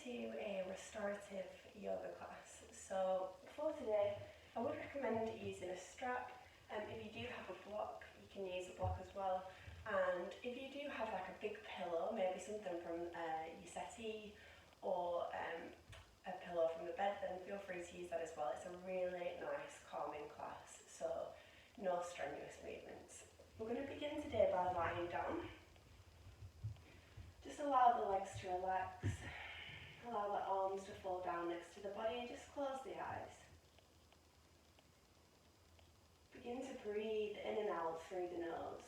to a restorative yoga class. So for today, I would recommend using a strap. If you do have a block, you can use a block as well. And if you do have like a big pillow, maybe something from your settee or a pillow from the bed, then feel free to use that as well. It's a really nice calming class, so no strenuous movements. We're going to begin today by lying down. Just allow the legs to relax, allow the arms to fall down next to the body and just close the eyes. Begin to breathe in and out through the nose.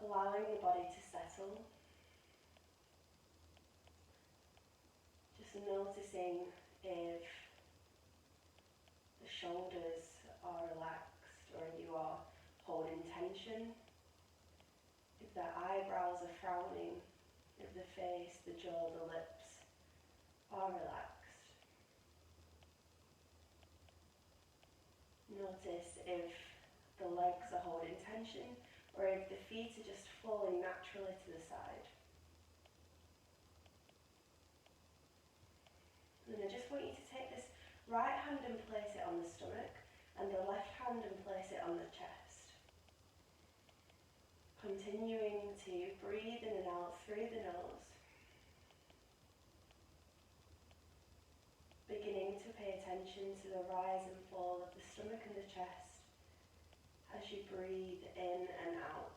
Allowing the body to settle. Just noticing if the shoulders are relaxed or you are holding tension, if the eyebrows are frowning, if the face, the jaw, the lips are relaxed. Notice if the legs are holding tension or if the feet are just falling naturally to the side. And I just want you to take this right hand and place it on the stomach and the left hand and place it on the chest. Continuing to breathe in and out through the nose. Beginning to pay attention to the rise and fall of the stomach and the chest as you breathe in and out.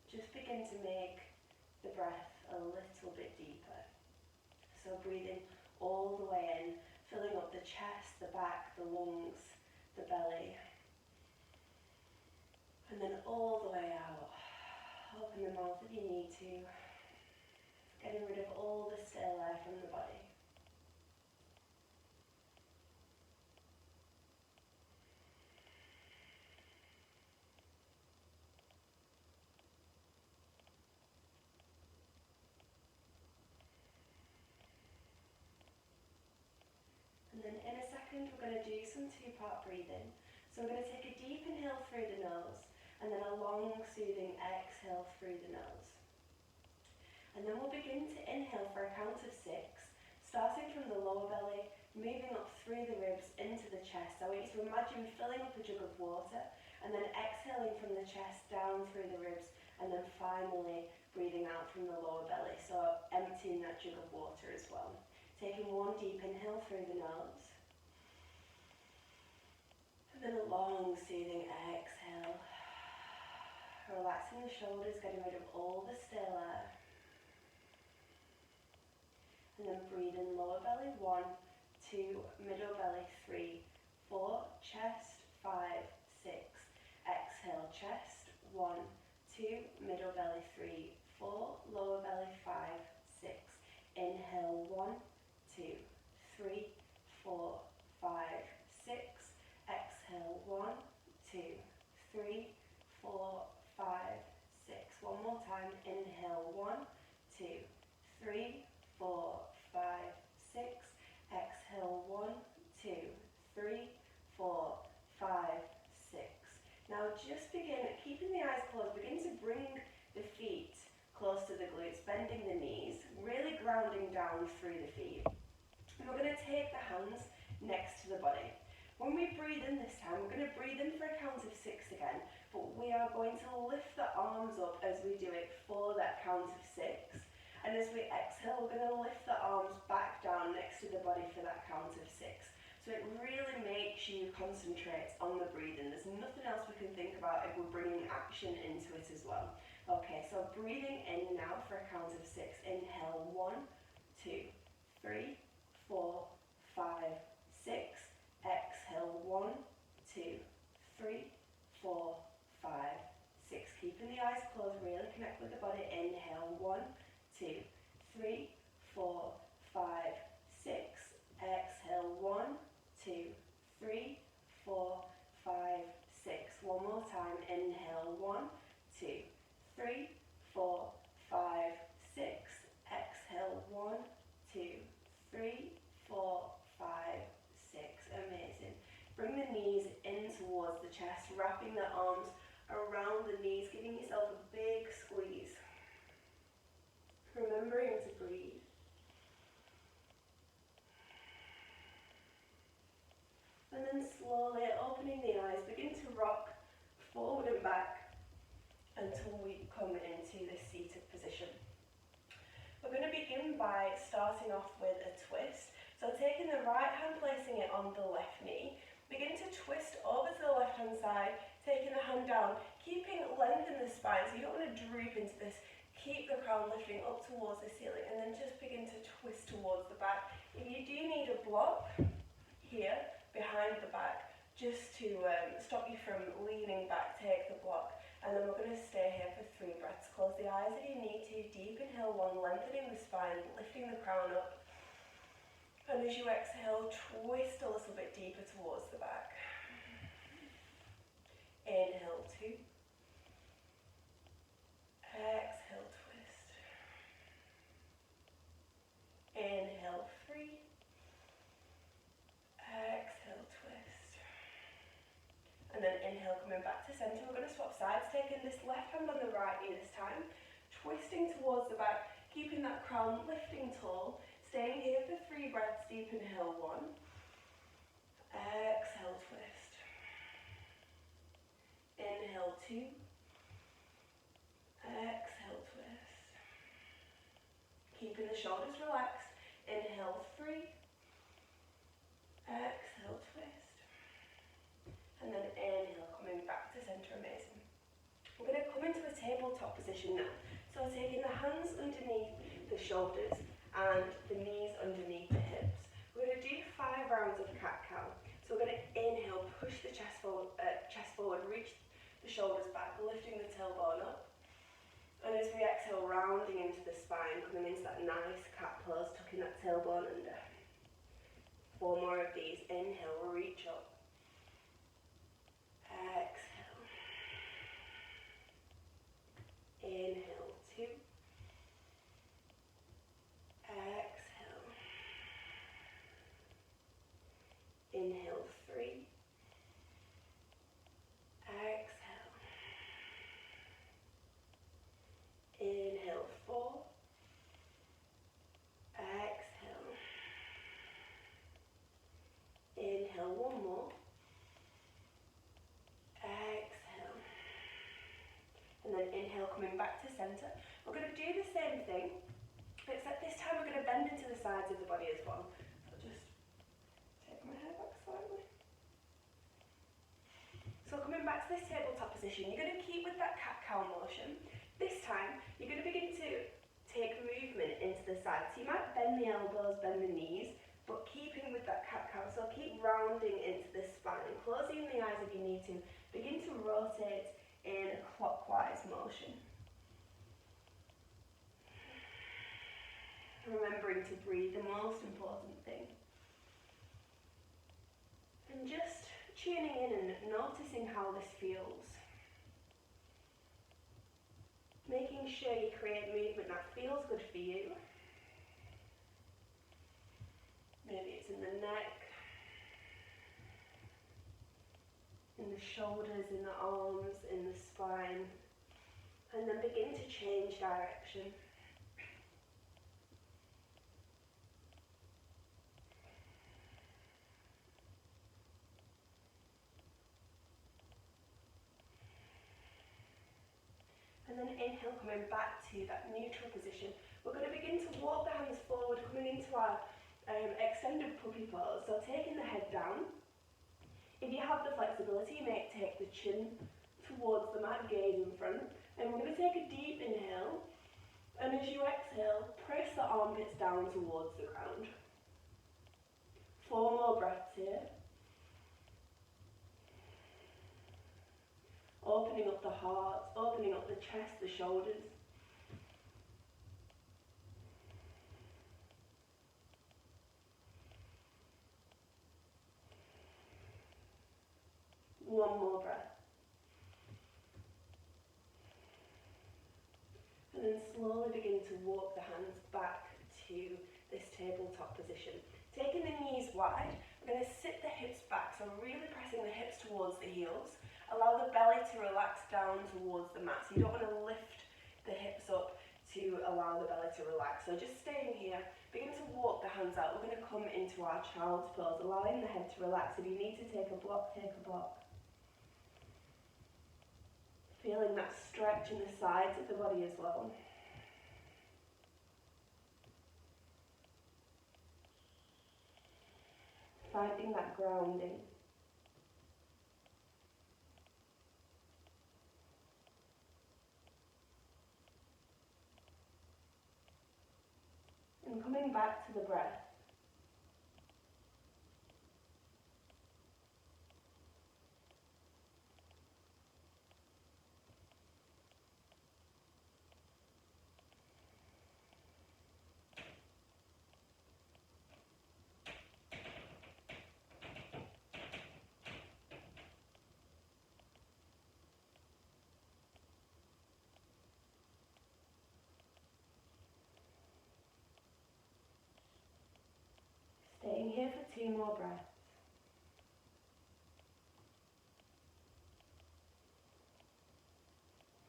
Just begin to make the breath a little bit deeper. So breathing all the way in, filling up the chest, the back, the lungs, the belly. And then all the way out. Open the mouth if you need to. Getting rid of all the stale air from the body. And then in a second we're going to do some two-part breathing. So we're going to take a deep inhale through the nose and then a long soothing exhale through the nose. And then we'll begin to inhale for a count of 6, starting from the lower belly, moving up through the ribs into the chest. I want you to imagine filling up a jug of water and then exhaling from the chest down through the ribs and then finally breathing out from the lower belly. So emptying that jug of water as well. Taking one deep inhale through the nose. And then a long soothing exhale. Relaxing the shoulders, getting rid of all the stale air. And then breathe in lower belly, 1, 2, middle belly, 3, 4, chest, 5, 6. Exhale, chest, 1, 2, middle belly, 3, 4, lower belly, 5, 6. Inhale, 1, 2, 3, 4, 5, 6. Exhale, 1, 2, 3, 4, 5, 6. One more time. Inhale, 1, 2, 3, 4, 5, 6. Exhale, 1, 2, 3, 4, 5, 6. Now just begin, keeping the eyes closed, begin to bring the feet close to the glutes, bending the knees, really grounding down through the feet. And we're going to take the hands next to the body. When we breathe in this time, we're going to breathe in for a count of 6 again, but we are going to lift the arms up as we do it for that count of 6. And as we exhale, we're going to lift the arms back down next to the body for that count of 6. So it really makes you concentrate on the breathing. There's nothing else we can think about if we're bringing action into it as well. Okay, so breathing in now for a count of 6. Inhale, 1, 2, 3, 4, 5, 6. Exhale, 1, 2, 3, 4, 5, 6. Keeping the eyes closed, really connect with the body. Inhale, 1, 2, 3, 4, 5, 6. Exhale, 1, 2, 3, 4, 5, 6. One more time. Inhale, 1, 2, 3, 4, 5, 6. Exhale, 1, 2, begin by starting off with a twist. So taking the right hand, placing it on the left knee, begin to twist over to the left hand side, taking the hand down, keeping length in the spine, so you don't want to droop into this. Keep the crown lifting up towards the ceiling and then just begin to twist towards the back. If you do need a block here behind the back, just to stop you from leaning back, take the block. And then we're going to stay here for 3 breaths. Close the eyes if you need to. Deep inhale 1, lengthening the spine, lifting the crown up. And as you exhale, twist a little bit deeper towards the back. Inhale 2. Exhale, twist. Inhale 3. Exhale, twist. And then inhale, coming back to centre. We're going to swap sides, taking this left hand on the right knee this time, twisting towards the back, keeping that crown lifting tall. Staying here for 3 breaths. Deep inhale 1. Exhale, twist. Inhale 2. Exhale, twist. Keeping the shoulders relaxed. Inhale 3. Exhale, twist. And then inhale, coming back to centre. Amazing. We're going to come into a tabletop position now. So taking the hands underneath the shoulders and the knees underneath the hips. We're going to do 5 rounds of cat-cow. So we're going to inhale, push the chest forward, reach the shoulders back, lifting the tailbone up. And as we exhale, rounding into the spine, coming into that nice cat pose, tucking that tailbone under. 4 more of these. Inhale, reach up. Exhale. Inhale 2. Exhale. Inhale 3. Exhale. Inhale 4. Exhale. Inhale 1 more. Exhale. And then inhale, coming back to centre. We're going to do the same thing, except this time we're going to bend into the sides of the body as well. So just take my hair back slightly. So coming back to this tabletop position, you're going to keep with that cat-cow motion. This time, you're going to begin to take movement into the sides. So you might bend the elbows, bend the knees, but keeping with that cat-cow. So keep rounding into the spine, closing the eyes if you need to. Begin to rotate in a clockwise motion. Remembering to breathe, the most important thing. And just tuning in and noticing how this feels. Making sure you create movement that feels good for you. Maybe it's in the neck, in the shoulders, in the arms, in the spine. And then begin to change direction. And then inhale, coming back to that neutral position. We're going to begin to walk the hands forward, coming into our extended puppy pose. So taking the head down. If you have the flexibility, you may take the chin towards the mat, gaze in front. And we're going to take a deep inhale. And as you exhale, press the armpits down towards the ground. 4 more breaths here. Opening up the heart, opening up the chest, the shoulders. One more breath. And then slowly begin to walk the hands back to this tabletop position. Taking the knees wide, we're going to sit the hips back, so really pressing the hips towards the heels. Allow the belly to relax down towards the mat. So you don't want to lift the hips up to allow the belly to relax. So just staying here, begin to walk the hands out. We're going to come into our child's pose, allowing the head to relax. If you need to take a block, take a block. Feeling that stretch in the sides of the body as well. finding that grounding. And coming back to the breath. Staying here for 2 more breaths.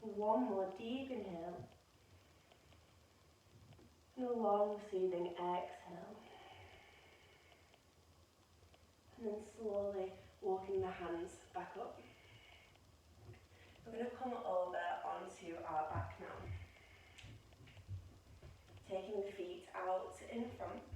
One more deep inhale. And a long, soothing exhale. And then slowly walking the hands back up. We're going to come over onto our back now. Taking the feet out in front.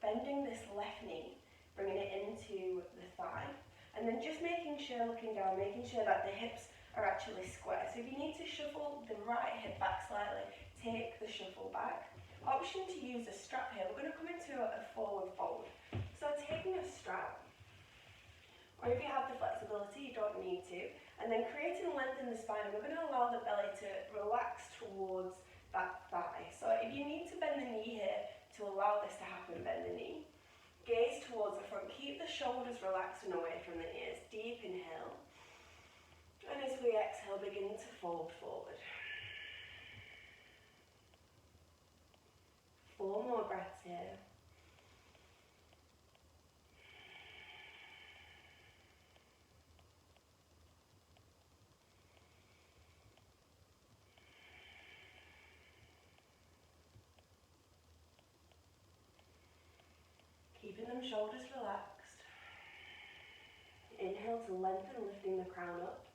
Bending this left knee, bringing it into the thigh. And then just making sure, looking down, making sure that the hips are actually square. So if you need to shuffle the right hip back slightly, take the shuffle back. Option to use a strap here. We're going to come into a forward fold. So taking a strap, or if you have the flexibility, you don't need to. And then creating length in the spine, and we're going to allow the belly to relax towards that thigh. So if you need to bend the knee here to allow this to happen, bend the knee. Gaze towards the front. Keep the shoulders relaxed and away from the ears. Deep inhale. And as we exhale, begin to fold forward. 4 more breaths here. Keeping them shoulders relaxed. Inhale to lengthen, lifting the crown up.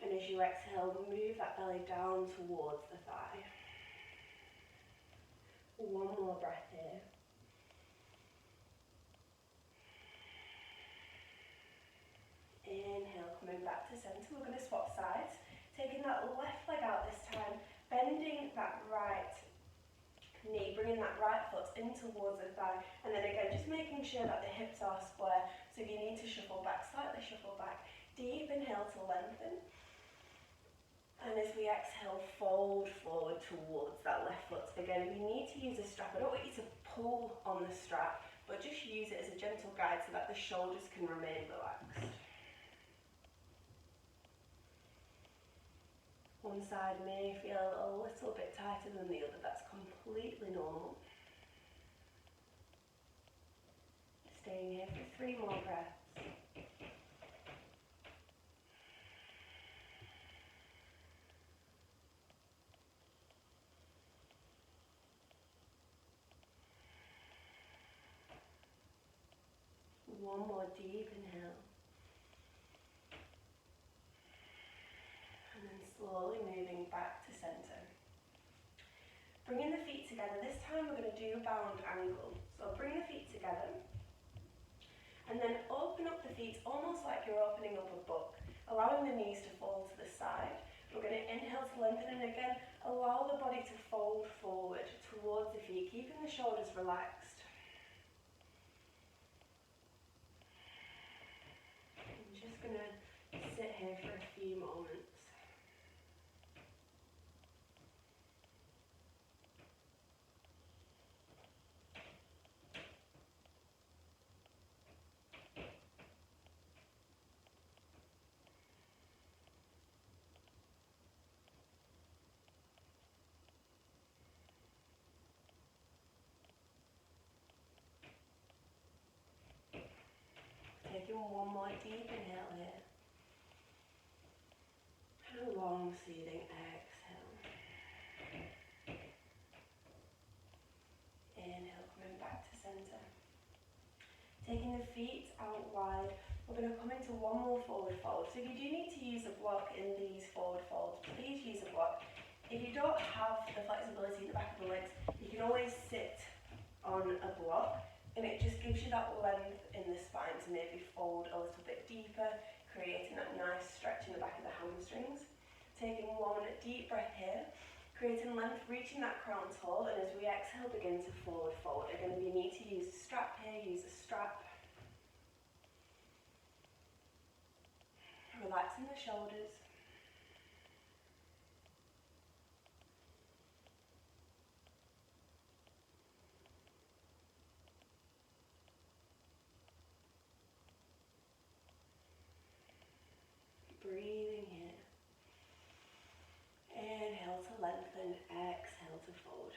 And as you exhale, move that belly down towards the thigh. 1 more breath here. Inhale, coming back to center. We're going to swap sides. Taking that left leg out this time. Bending that right knee, bringing that right foot in towards the thigh. And then again, just making sure that the hips are square. So if you need to shuffle back, slightly shuffle back. Deep inhale to lengthen. And as we exhale, fold forward towards that left foot. Again, if you need to use a strap, I don't want you to pull on the strap, but just use it as a gentle guide so that the shoulders can remain relaxed. One side may feel a little bit tighter than the other. That's completely normal. Staying here for 3 more breaths. One more deep inhale. And then slowly moving back to center. Bringing the feet together. This time we're going to do bound angle. So bring the feet together. And then open up the feet almost like you're opening up a book. Allowing the knees to fall to the side. We're going to inhale to lengthen, and again, allow the body to fold forward towards the feet, keeping the shoulders relaxed. I'm just going to sit here for a few moments. Taking one more deep inhale here. And a long, soothing exhale. Inhale, coming back to center. Taking the feet out wide, we're going to come into one more forward fold. So if you do need to use a block in these forward folds, please use a block. If you don't have the flexibility in the back of the legs, you can always sit on a block, and it just gives deep breath here, creating length, reaching that crown tall, and as we exhale, begin to forward fold. Again, if you need to use a strap here, use a strap. Relaxing the shoulders. Breathing here. Inhale to lengthen, exhale to fold.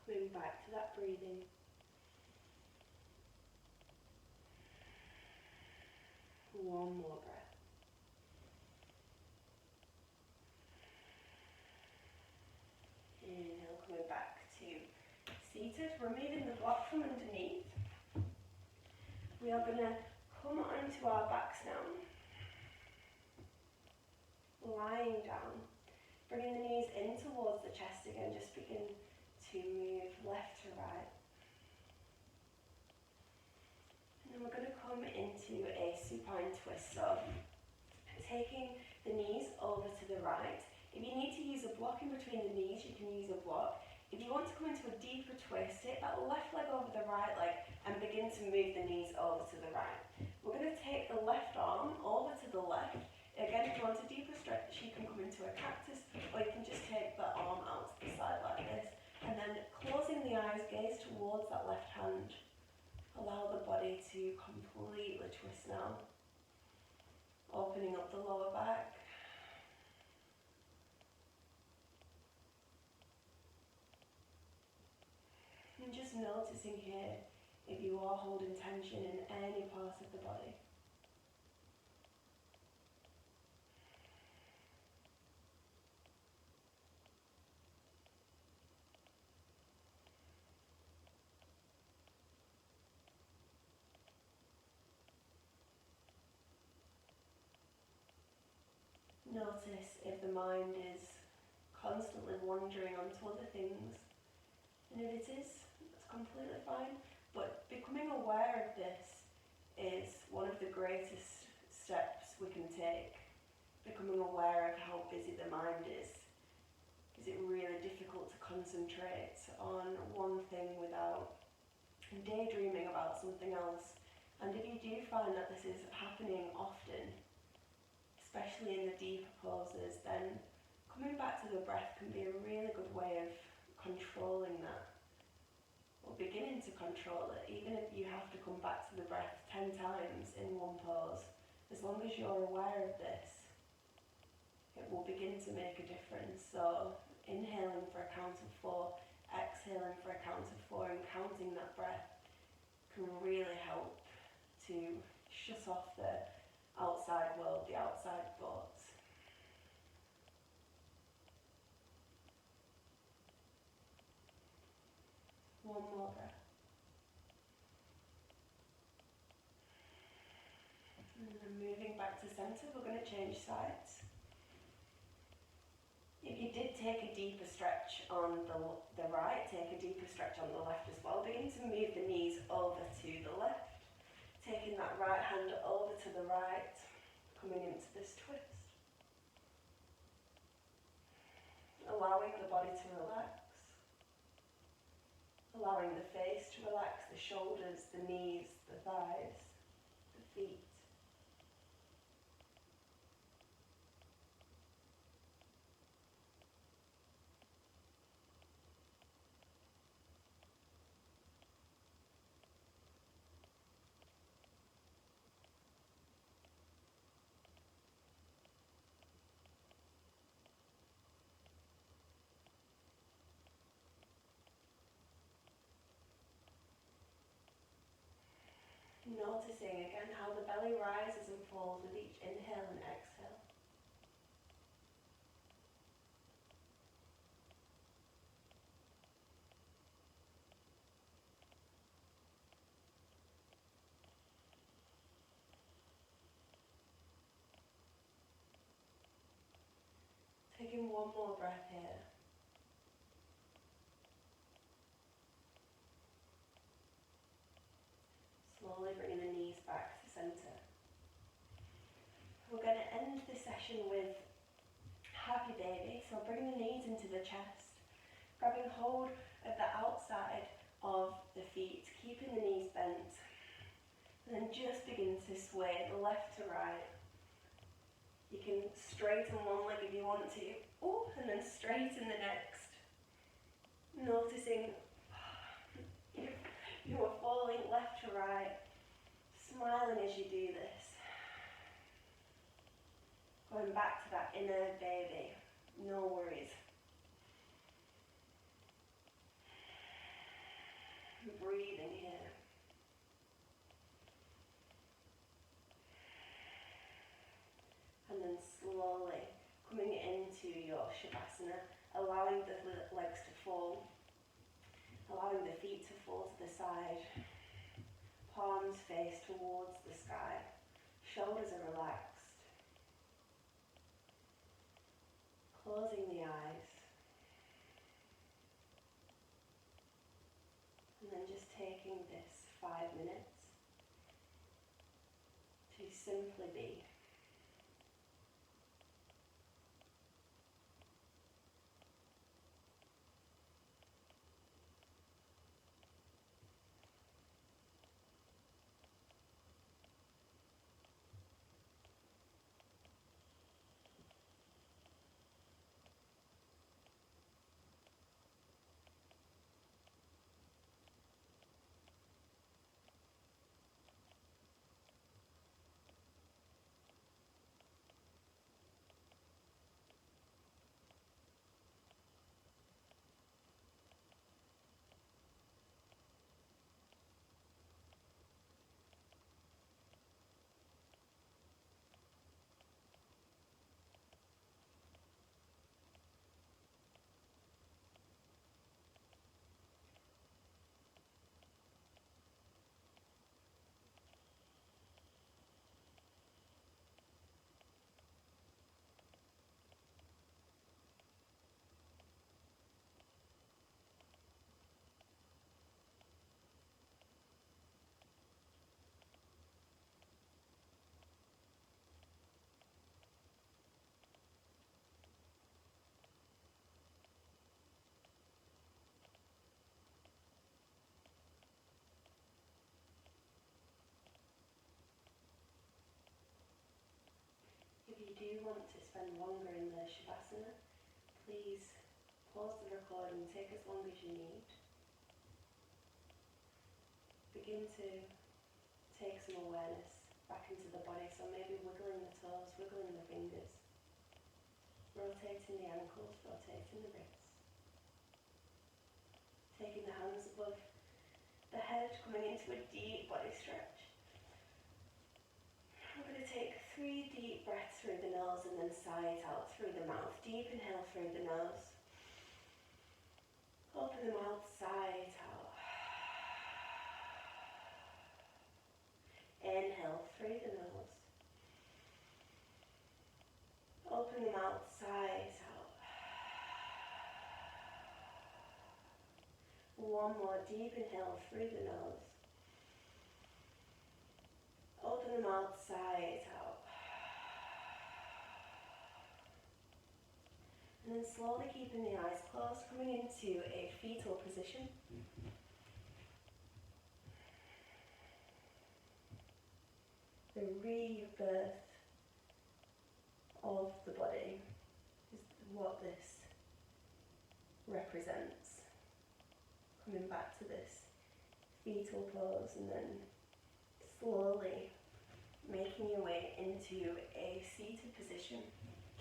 Coming back to that breathing. One more breath. Inhale, coming back to seated. Removing the block from underneath. We are going to come onto our backs now. Lying down. Bringing the knees in towards the chest again. Just begin to move left to right. And then we're going to come into a supine twist. So taking the knees over to the right. If you need to use a block in between the knees, you can use a block. If you want to come into a deeper twist, take that left leg over the right leg and begin to move the knees over to the right. We're going to take the left arm over to the left. Again, if you want a deeper stretch, you can come into a cactus, or you can just take the arm out to the side like this. And then closing the eyes, gaze towards that left hand. Allow the body to completely twist now. Opening up the lower back. And just noticing here if you are holding tension in any part of the body. Notice if the mind is constantly wandering onto other things. And if it is, that's completely fine. But becoming aware of this is one of the greatest steps we can take. Becoming aware of how busy the mind is. Is it really difficult to concentrate on one thing without daydreaming about something else? And if you do find that this is happening often, especially in the deeper poses, then coming back to the breath can be a really good way of controlling that, or beginning to control it. Even if you have to come back to the breath 10 times in one pose, as long as you're aware of this, it will begin to make a difference. So inhaling for a count of 4, exhaling for a count of 4, and counting that breath can really help to shut off the outside world, the outside thoughts. One more breath. And then moving back to centre, we're going to change sides. If you did take a deeper stretch on the right, take a deeper stretch on the left as well. Begin to move the knees over to the left. Taking that right hand over to the right, coming into this twist. Allowing the body to relax. Allowing the face to relax, the shoulders, the knees, the thighs, the feet. Noticing again how the belly rises and falls with each inhale and exhale. Taking one more breath here. chest. Grabbing hold of the outside of the feet, keeping the knees bent. And then just begin to sway the left to right. You can straighten one leg if you want to. Oh, and then straighten the next. Noticing you are falling left to right. Smiling as you do this. Going back to that inner baby. No worries. Breathing here. And then slowly coming into your Shavasana, allowing the legs to fall, allowing the feet to fall to the side, palms face towards the sky, shoulders are relaxed, closing the eyes, and then just taking this 5 minutes to simply be. If you do want to spend longer in the Shavasana, please pause the recording, take as long as you need. Begin to take some awareness back into the body, so maybe wiggling the toes, wiggling the fingers, rotating the ankles, rotating the wrists, taking the hands above the head, coming into a deep body stretch. I'm going to take 3 deep breaths through the nose and then sigh it out through the mouth. Deep inhale through the nose. Open the mouth, sigh it out. Inhale through the nose. Open the mouth, sigh it out. One more deep inhale through the nose. Open the mouth, sigh it out. And then slowly keeping the eyes closed, coming into a fetal position. The rebirth of the body is what this represents. Coming back to this fetal pose and then slowly making your way into a seated position,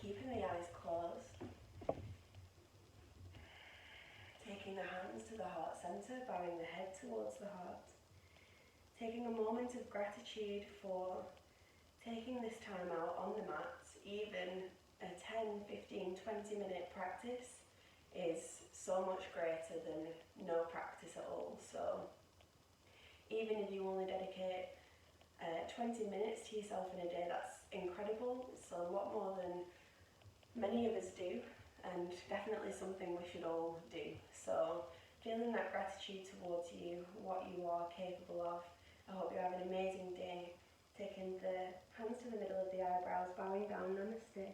keeping the eyes closed. Taking the hands to the heart center, bowing the head towards the heart. Taking a moment of gratitude for taking this time out on the mat. Even a 10, 15, 20-minute practice is so much greater than no practice at all. So even if you only dedicate 20 minutes to yourself in a day, that's incredible. It's a lot more than many of us do, and definitely something we should all do. So feeling that gratitude towards you, what you are capable of. I hope you have an amazing day. Taking the hands to the middle of the eyebrows, bowing down, namaste.